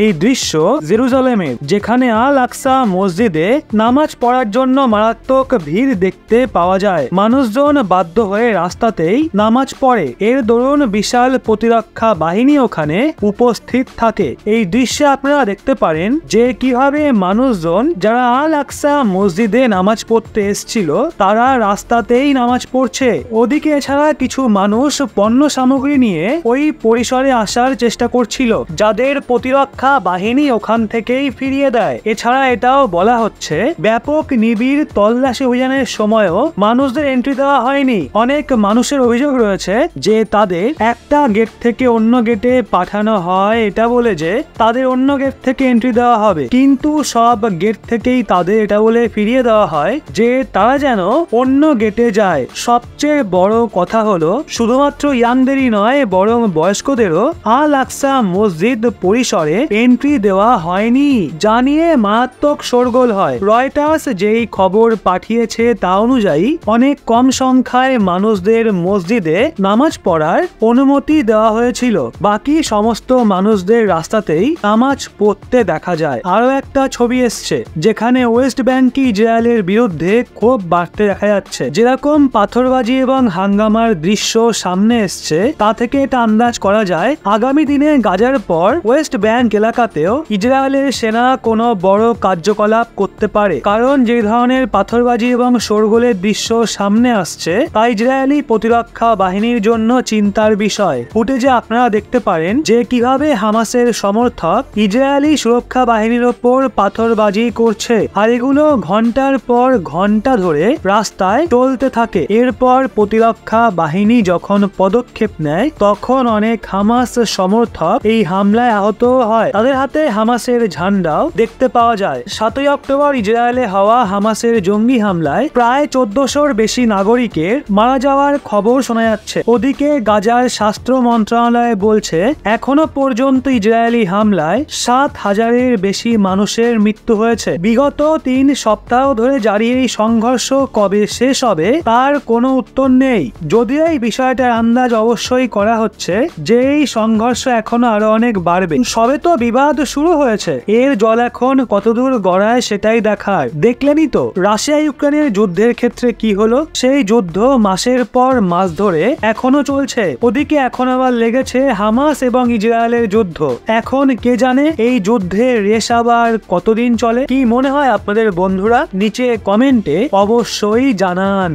এই দৃশ্য জেরুজালেমের, যেখানে আল আকসা মসজিদে নামাজ পড়ার জন্য মারাত্মক ভিড় দেখতে পাওয়া যায়। মানুষজন বাধ্য হয়ে রাস্তাতেই নামাজ পড়ে। এর দরুন বিশাল প্রতিরক্ষা বাহিনী ওখানে উপস্থিত থাকে। এই দৃশ্যে আপনারা দেখতে পারেন যে কিভাবে মানুষজন যারা আল আকসা মসজিদে নামাজ পড়তে এসেছিল তারা রাস্তাতেই নামাজ পড়ছে। ওদিকে এছাড়া কিছু মানুষ পণ্য সামগ্রী নিয়ে ওই পরিসরে আসার চেষ্টা করছিল, যাদের প্রতিরক্ষা বাহিনী ওখান থেকেই ফিরিয়ে দেয়। এছাড়া এটাও বলা হচ্ছে ব্যাপক নিবিড় তল্লাশি অভিযানের সময়ও মানুষদের এন্ট্রি দেওয়া হয়নি। অনেক মানুষের অভিযোগ রয়েছে যে তাদের একটা গেট থেকে অন্য গেটে পাঠানো হয় এটা বলে যে তাদের অন্য গেট থেকে এন্ট্রি দেওয়া হবে, কিন্তু সব গেট থেকেই তাদের এটা বলে ফিরিয়ে দেওয়া হয় যে তারা যেন অন্য গেটে যায়। সবচেয়ে বড় কথা হলো শুধুমাত্র ইয়াংদেরই নয় বরং বয়স্কদেরও আল আকসা মসজিদ পরিসরে এন্ট্রি দেওয়া হয়নি, জানিয়ে মারাত্মক শোরগোল হয়। রয়টার্স যেই খবর পাঠিয়েছে তা অনুযায়ী অনেক কম সংখ্যায় মানুষদের মসজিদে নামাজ পড়ার অনুমতি দেওয়া হয়েছিল, বাকি সমস্ত মানুষদের রাস্তাতেই নামাজ পড়তে দেখা যায়। আরো একটা ছবি এসছে যেখানে ওয়েস্ট ব্যাংকে ইসরায়েলের বিরুদ্ধে ক্ষোভ বাড়তে দেখা যাচ্ছে। যেরকম পাথরবাজি এবং হাঙ্গামার দৃশ্য সামনে এসছে তা থেকে এটা আন্দাজ করা যায় আগামী দিনে গাজার পর ওয়েস্ট ব্যাংক এলাকাতেও ইসরায়েলের সেনা কোনো বড় কার্যকলাপ করতে পারে, কারণ যে ধরনের পাথরবাজি এবং শোরগোলের দৃশ্য সামনে আসছে তা ইসরায়েলি প্রতিরক্ষা বাহিনীর জন্য চিন্তার বিষয়। ফুটেজে আপনারা দেখতে পারেন যে কিভাবে হামাসের সমর্থক ইসরায়েলি সুরক্ষা বাহিনীর ওপর পাথরবাজি করছে, আর এগুলো ঘন্টার পর ঘন্টা ধরে রাস্তায় চলতে থাকে। এরপর প্রতিরক্ষা বাহিনী যখন পদক্ষেপ নেয় তখন অনেক হামাস সমর্থক এই হামলায় আহত হয়। তাদের হাতে হামাসের ঝান্ডাও দেখতে পাওয়া যায়। 7ই অক্টোবর ইসরায়েলে হওয়া হামাসের জঙ্গি হামলায় প্রায় 1400-র বেশি নাগরিকের মারা যাওয়ার খবর শোনা যাচ্ছে। ওদিকে গাজার স্বাস্থ্য মন্ত্রণালয় বলছে এখনো পর্যন্ত ইসরায়েলি হামলায় 7000-এর বেশি মানুষের মৃত্যু হয়েছে। বিগত 3 সপ্তাহ ধরে জারি এই সংঘর্ষ কবে শেষ হবে তার কোনো উত্তর নেই, যদিও এই বিষয়টার আন্দাজ অবশ্যই করা হচ্ছে যে এই সংঘর্ষ এখনো আরো অনেক বাড়বে। সবে তো বিবাদ শুরু হয়েছে, এর জল এখন কতদূর গড়ায় সেটাই দেখার। দেখলেনই তো রাশিয়া ইউক্রেনের যুদ্ধের ক্ষেত্রে কি হলো, সেই যুদ্ধ মাসের পর মাস ধরে এখনো চলছে। ওদিকে এখন আবার লেগেছে হামাস এবং ইসরায়েলের যুদ্ধ। এখন কে জানে এই যুদ্ধের রেশ আবার কতদিন চলে। কি মনে হয় আপনাদের বন্ধুরা? নিচে কমেন্টে অবশ্যই জানান।